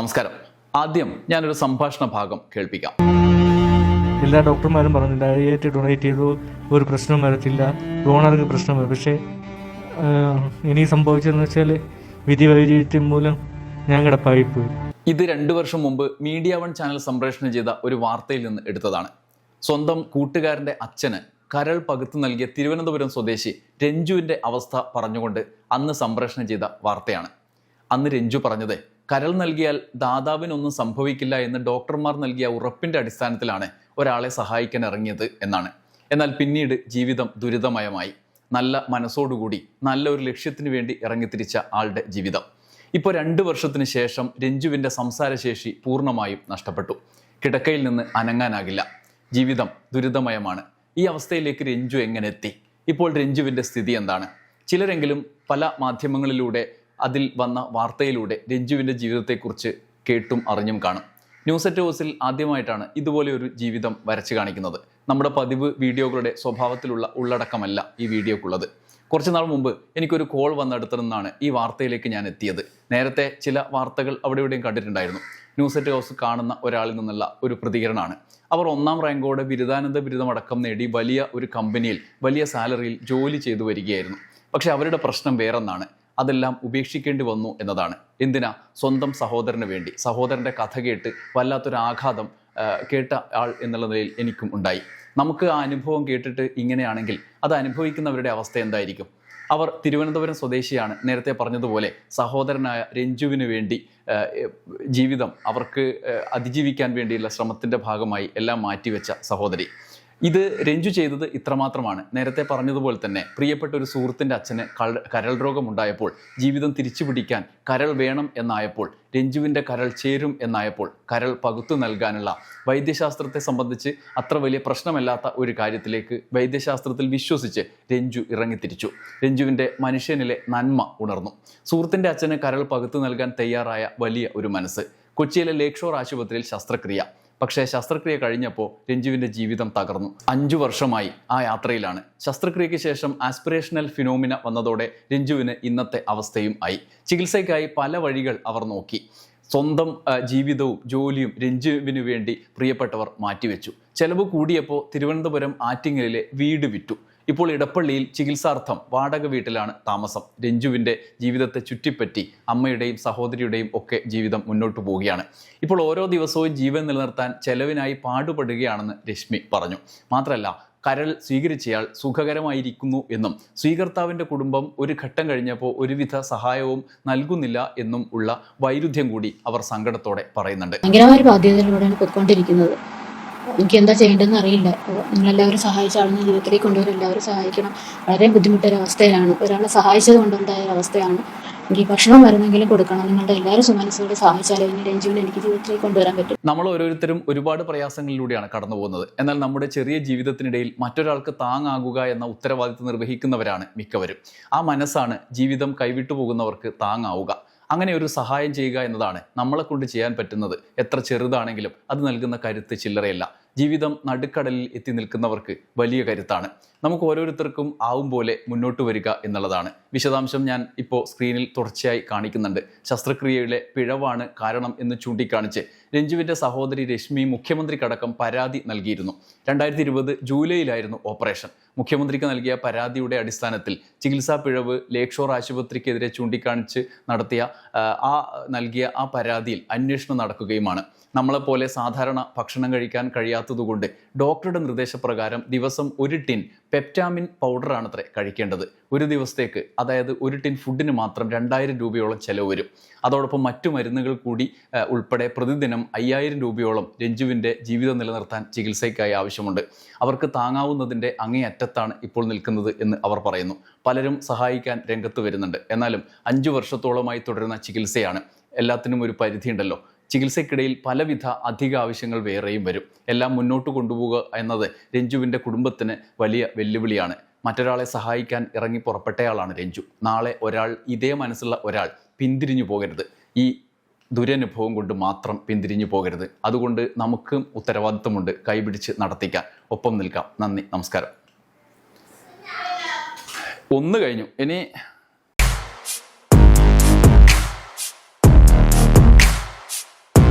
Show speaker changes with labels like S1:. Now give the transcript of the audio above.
S1: നമസ്കാരം. ആദ്യം ഞാനൊരു സംഭാഷണ ഭാഗം കേൾപ്പിക്കാം.
S2: എല്ലാ ഡോക്ടർമാരും പറഞ്ഞില്ല, ഡൊണേറ്റ് ചെയ്തു ഒരു പ്രശ്നം വരത്തില്ല, ഡോണർക്ക് പ്രശ്നം വരും. പക്ഷേ ഇനി സംഭവിച്ചതെന്ന് വെച്ചാൽ വിധി വൈരുദ്ധ്യം മൂലം ഞാൻ കിടപ്പായിപ്പോയി.
S1: ഇത് 2 വർഷം മുമ്പ് മീഡിയ വൺ ചാനൽ സംപ്രേഷണം ചെയ്ത ഒരു വാർത്തയിൽ നിന്ന് എടുത്തതാണ്. സ്വന്തം കൂട്ടുകാരൻ്റെ അച്ഛന് കരൾ പകുത്തു നൽകിയ തിരുവനന്തപുരം സ്വദേശി രഞ്ജുവിൻ്റെ അവസ്ഥ പറഞ്ഞുകൊണ്ട് അന്ന് സംപ്രേഷണം ചെയ്ത വാർത്തയാണ്. അന്ന് രഞ്ജു പറഞ്ഞത്, കരൾ നൽകിയാൽ ദാതാവിനൊന്നും സംഭവിക്കില്ല എന്ന് ഡോക്ടർമാർ നൽകിയ ഉറപ്പിൻ്റെ അടിസ്ഥാനത്തിലാണ് ഒരാളെ സഹായിക്കാൻ ഇറങ്ങിയത് എന്നാണ്. എന്നാൽ പിന്നീട് ജീവിതം ദുരിതമയമായി. നല്ല മനസ്സോടുകൂടി നല്ല ഒരു ലക്ഷ്യത്തിന് വേണ്ടി ഇറങ്ങിത്തിരിച്ച ആളുടെ ജീവിതം ഇപ്പോൾ 2 വർഷത്തിന് ശേഷം രഞ്ജുവിൻ്റെ സംസാരശേഷി പൂർണ്ണമായും നഷ്ടപ്പെട്ടു. കിടക്കയിൽ നിന്ന് അനങ്ങാനാകില്ല. ജീവിതം ദുരിതമയമാണ്. ഈ അവസ്ഥയിലേക്ക് രഞ്ജു എങ്ങനെ എത്തി? ഇപ്പോൾ രഞ്ജുവിൻ്റെ സ്ഥിതി എന്താണ്? ചിലരെങ്കിലും പല മാധ്യമങ്ങളിലൂടെ അതിൽ വന്ന വാർത്തയിലൂടെ രഞ്ജുവിൻ്റെ ജീവിതത്തെക്കുറിച്ച് കേട്ടും അറിഞ്ഞും കാണും. ന്യൂസ് അറ്റ് ഹൗസിൽ ആദ്യമായിട്ടാണ് ഇതുപോലെ ഒരു ജീവിതം വരച്ചു കാണിക്കുന്നത്. നമ്മുടെ പതിവ് വീഡിയോകളുടെ സ്വഭാവത്തിലുള്ള ഉള്ളടക്കമല്ല ഈ വീഡിയോക്കുള്ളത്. കുറച്ച് നാൾ മുമ്പ് എനിക്കൊരു കോൾ വന്നെടുത്തു നിന്നാണ് ഈ വാർത്തയിലേക്ക് ഞാൻ എത്തിയത്. നേരത്തെ ചില വാർത്തകൾ അവിടെ ഇവിടെയും കണ്ടിട്ടുണ്ടായിരുന്നു. ന്യൂസ് അറ്റ് ഹൗസ് കാണുന്ന ഒരാളിൽ നിന്നുള്ള ഒരു പ്രതികരണമാണ്. അവർ 1ാം റാങ്കോടെ ബിരുദാനന്ദ ബിരുദമടക്കം നേടി വലിയ ഒരു കമ്പനിയിൽ വലിയ സാലറിയിൽ ജോലി ചെയ്തു വരികയായിരുന്നു. പക്ഷെ അവരുടെ പ്രശ്നം വേറൊന്നാണ്. അതെല്ലാം ഉപേക്ഷിക്കേണ്ടി വന്നു എന്നതാണ്. എന്തിനാ? സ്വന്തം സഹോദരന് വേണ്ടി. സഹോദരൻ്റെ കഥ കേട്ട് വല്ലാത്തൊരു ആഘാതം കേട്ട ആൾ എന്നുള്ള നിലയിൽ എനിക്കും ഉണ്ടായി. നമുക്ക് ആ അനുഭവം കേട്ടിട്ട് ഇങ്ങനെയാണെങ്കിൽ അത് അനുഭവിക്കുന്നവരുടെ അവസ്ഥ എന്തായിരിക്കും? അവർ തിരുവനന്തപുരം സ്വദേശിയാണ്. നേരത്തെ പറഞ്ഞതുപോലെ സഹോദരനായ രഞ്ജുവിന് വേണ്ടി ജീവിതം അവർക്ക് അതിജീവിക്കാൻ വേണ്ടിയുള്ള ശ്രമത്തിൻ്റെ ഭാഗമായി എല്ലാം മാറ്റിവെച്ച സഹോദരി. ഇത് രഞ്ജു ചെയ്തത് ഇത്രമാത്രമാണ്. നേരത്തെ പറഞ്ഞതുപോലെ തന്നെ പ്രിയപ്പെട്ട ഒരു സുഹൃത്തിൻ്റെ അച്ഛന് കരൾ രോഗമുണ്ടായപ്പോൾ, ജീവിതം തിരിച്ചു പിടിക്കാൻ കരൾ വേണം എന്നായപ്പോൾ, രഞ്ജുവിൻ്റെ കരൾ ചേരും എന്നായപ്പോൾ കരൾ പകുത്തു നൽകാനുള്ള വൈദ്യശാസ്ത്രത്തെ സംബന്ധിച്ച് അത്ര വലിയ പ്രശ്നമല്ലാത്ത ഒരു കാര്യത്തിലേക്ക് വൈദ്യശാസ്ത്രത്തിൽ വിശ്വസിച്ച് രഞ്ജു ഇറങ്ങിത്തിരിച്ചു. രഞ്ജുവിൻ്റെ മനുഷ്യനിലെ നന്മ ഉണർന്നു. സുഹൃത്തിൻ്റെ അച്ഛന് കരൾ പകുത്തു നൽകാൻ തയ്യാറായ വലിയ ഒരു മനസ്സ്. കൊച്ചിയിലെ ലേക്ക് ഷോർ ആശുപത്രിയിൽ ശസ്ത്രക്രിയ. പക്ഷേ ശസ്ത്രക്രിയ കഴിഞ്ഞപ്പോൾ രഞ്ജുവിൻ്റെ ജീവിതം തകർന്നു. 5 വർഷമായി ആ യാത്രയിലാണ്. ശസ്ത്രക്രിയയ്ക്ക് ശേഷം ആസ്പിറേഷണൽ ഫിനോമിന വന്നതോടെ രഞ്ജുവിന് ഇന്നത്തെ അവസ്ഥയും ആയി. ചികിത്സയ്ക്കായി പല വഴികൾ അവർ നോക്കി. സ്വന്തം ജീവിതവും ജോലിയും രഞ്ജുവിന് വേണ്ടി പ്രിയപ്പെട്ടവർ മാറ്റിവെച്ചു. ചെലവ് കൂടിയപ്പോൾ തിരുവനന്തപുരം ആറ്റിങ്ങലിലെ വീട് വിറ്റു. ഇപ്പോൾ ഇടപ്പള്ളിയിൽ ചികിത്സാർത്ഥം വാടക വീട്ടിലാണ് താമസം. രഞ്ജുവിൻ്റെ ജീവിതത്തെ ചുറ്റിപ്പറ്റി അമ്മയുടെയും സഹോദരിയുടെയും ഒക്കെ ജീവിതം മുന്നോട്ട് പോവുകയാണ്. ഇപ്പോൾ ഓരോ ദിവസവും ജീവൻ നിലനിർത്താൻ ചെലവിനായി പാടുപെടുകയാണെന്ന് രശ്മി പറഞ്ഞു. മാത്രമല്ല, കരൾ സ്വീകരിച്ചയാൾ സുഖകരമായിരിക്കുന്നു എന്നും സ്വീകർത്താവിൻ്റെ കുടുംബം ഒരു ഘട്ടം കഴിഞ്ഞപ്പോൾ ഒരുവിധ സഹായവും നൽകുന്നില്ല എന്നും ഉള്ള വൈരുദ്ധ്യം കൂടി അവർ സങ്കടത്തോടെ പറയുന്നുണ്ട്.
S3: ഭയങ്കരമായ ബാധ്യതയിലൂടെയാണ് പൊയ്ക്കൊണ്ടിരിക്കുന്നത്. എനിക്ക് എന്താ ചെയ്യേണ്ടതെന്ന് അറിയില്ല. നിങ്ങളെല്ലാവരും സഹായിച്ചാണെന്ന് ജീവിതത്തിലേക്ക് കൊണ്ടുവരും. എല്ലാവരും സഹായിക്കണം. വളരെ ബുദ്ധിമുട്ടൊരവസ്ഥയിലാണ്. ഒരാളെ സഹായിച്ചത് കൊണ്ടുണ്ടായ അവസ്ഥയാണ്. എനിക്ക് ഭക്ഷണം മരുന്നെങ്കിലും കൊടുക്കണം. നിങ്ങളുടെ എല്ലാവരും സുമനസ്സോടെ സഹായിച്ചാലേ ഇനി രഞ്ജുവിനെ എനിക്ക് ജീവിതത്തിലേക്ക് കൊണ്ടുവരാൻ പറ്റും.
S1: നമ്മൾ ഓരോരുത്തരും ഒരുപാട് പ്രയാസങ്ങളിലൂടെയാണ് കടന്നു പോകുന്നത്. എന്നാൽ നമ്മുടെ ചെറിയ ജീവിതത്തിനിടയിൽ മറ്റൊരാൾക്ക് താങ്ങാകുക എന്ന ഉത്തരവാദിത്വം നിർവഹിക്കുന്നവരാണ് മിക്കവരും. ആ മനസ്സാണ് ജീവിതം കൈവിട്ടു പോകുന്നവർക്ക് താങ്ങാവുക. അങ്ങനെ ഒരു സഹായം ചെയ്യുക എന്നതാണ് നമ്മളെ കൊണ്ട് ചെയ്യാൻ പറ്റുന്നത്. എത്ര ചെറുതാണെങ്കിലും അത് നൽകുന്ന കരുത്ത് ചില്ലറയല്ല. ജീവിതം നടുക്കടലിൽ എത്തി നിൽക്കുന്നവർക്ക് വലിയ കരുത്താണ്. നമുക്ക് ഓരോരുത്തർക്കും ആവും പോലെ മുന്നോട്ട് വരിക എന്നുള്ളതാണ്. വിശദാംശം ഞാൻ ഇപ്പോൾ സ്ക്രീനിൽ തുടർച്ചയായി കാണിക്കുന്നുണ്ട്. ശസ്ത്രക്രിയയിലെ പിഴവാണ് കാരണം എന്ന് ചൂണ്ടിക്കാണിച്ച് രഞ്ജുവിൻ്റെ സഹോദരി രശ്മി മുഖ്യമന്ത്രിക്കടക്കം പരാതി നൽകിയിരുന്നു. 2020 ജൂലൈയിലായിരുന്നു ഓപ്പറേഷൻ. മുഖ്യമന്ത്രിക്ക് നൽകിയ പരാതിയുടെ അടിസ്ഥാനത്തിൽ ചികിത്സാ പിഴവ് ലേക്ക് ഷോർ ആശുപത്രിക്കെതിരെ ചൂണ്ടിക്കാണിച്ച് നൽകിയ ആ പരാതിയിൽ അന്വേഷണം നടക്കുകയുമാണ്. നമ്മളെപ്പോലെ സാധാരണ ഭക്ഷണം കഴിക്കാൻ കഴിയാത്തതുകൊണ്ട് ഡോക്ടറുടെ നിർദ്ദേശപ്രകാരം ദിവസം 1 ടിൻ പെപ്റ്റാമിൻ പൗഡറാണത്രേ കഴിക്കേണ്ടത്. ഒരു ദിവസത്തേക്ക്, അതായത് 1 ടിൻ ഫുഡിന് മാത്രം 2000 രൂപയോളം ചെലവ് വരും. അതോടൊപ്പം മറ്റു മരുന്നുകൾ കൂടി ഉൾപ്പെടെ പ്രതിദിനം 5000 രൂപയോളം രഞ്ജുവിൻ്റെ ജീവിതം നിലനിർത്താൻ ചികിത്സയ്ക്കായി ആവശ്യമുണ്ട്. അവർക്ക് താങ്ങാവുന്നതിൻ്റെ അങ്ങേയറ്റത്താണ് ഇപ്പോൾ നിൽക്കുന്നത് എന്ന് അവർ പറയുന്നു. പലരും സഹായിക്കാൻ രംഗത്ത് വരുന്നുണ്ട്. എന്നാലും 5 വർഷത്തോളമായി തുടരുന്ന ചികിത്സയാണ്. എല്ലാത്തിനും ഒരു പരിധിയുണ്ടല്ലോ. ചികിത്സയ്ക്കിടയിൽ പലവിധ അധിക ആവശ്യങ്ങൾ വേറെയും വരും. എല്ലാം മുന്നോട്ട് കൊണ്ടുപോവുക എന്നത് രഞ്ജുവിൻ്റെ കുടുംബത്തിന് വലിയ വെല്ലുവിളിയാണ്. മറ്റൊരാളെ സഹായിക്കാൻ ഇറങ്ങി പുറപ്പെട്ടയാളാണ് രഞ്ജു. നാളെ ഇതേ മനസ്സുള്ള ഒരാൾ പിന്തിരിഞ്ഞു പോകരുത്. ഈ ദുരനുഭവം കൊണ്ട് മാത്രം പിന്തിരിഞ്ഞു പോകരുത്. അതുകൊണ്ട് നമുക്കും ഉത്തരവാദിത്വമുണ്ട്. കൈപിടിച്ച് നടത്തിക്കാൻ, ഒപ്പം നിൽക്കാം. നന്ദി, നമസ്കാരം. 1 കഴിഞ്ഞു. ഇനി